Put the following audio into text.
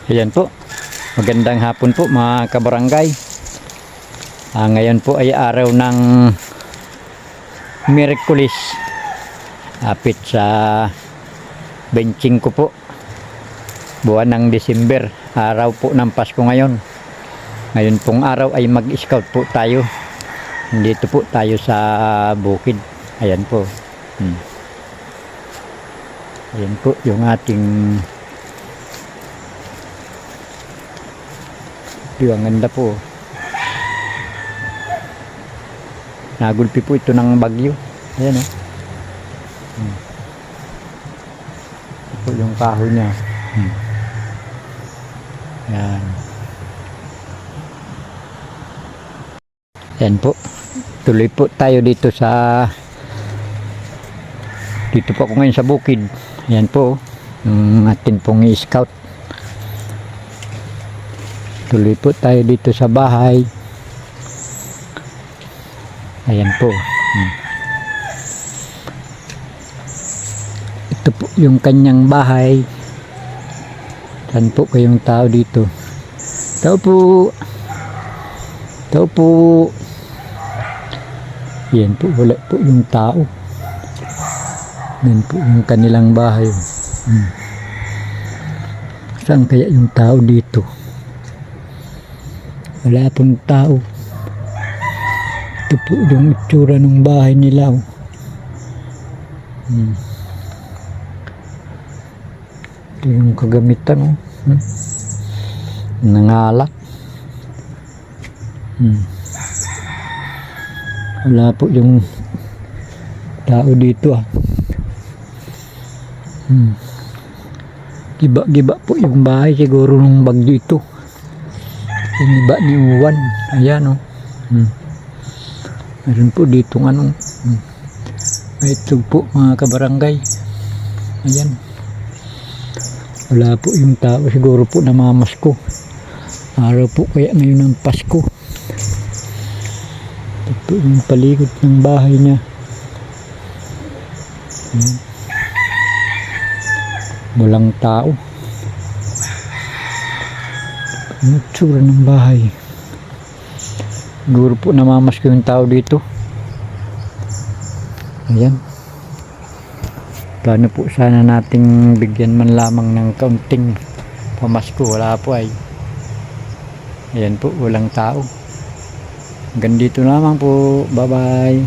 Ayan po. Magandang hapon po mga kabarangay. Ngayon po ay araw ng Miyerkules. Apit sa 25 po. Buwan ng Disyember. Araw po ng Pasko ngayon. Ngayon pong araw ay mag-scout po tayo. Dito po tayo sa bukid. Ayan po. Ayan po yung ating ang ganda po. Nagulpi po ito ng bagyo. Ayan o. Ito po yung kahoy niya. Ayan. Ayan po. Tuloy po tayo dito sa dito po ako ngayon sa bukid. Ayan po. Yung atin pong i-scout. Tuloy po tayo dito sa bahay. Ayan po. Ito po yung kanyang bahay. Saan po kayong tao dito? Tao po. Tao po. Ayan po. Wala po yung tao. Ayan po yung kanilang bahay. Saan kaya yung tao dito? Wala pong tao. Ito po yung itsura ng bahay nila. Ito yung kagamitan. Nangalak. Wala po yung tao dito. Giba-giba po yung bahay siguro nung bagyo ito. Iniba ni Uwan. Ayan o. Meron po ditong ano. Ito po mga kabarangay. Ayan. Wala po yung tao. Siguro po namamasko. Araw po kaya ngayon ng Pasko. Ito po yung paligid ng bahay niya. Walang tao. Ang itsura ng bahay. Siguro po namamasko yung tao dito. Ayan. Plano po sana nating bigyan man lamang ng kaunting pamasko. Wala po ay. Ayan po, walang tao. Hanggang dito lamang po. Bye bye.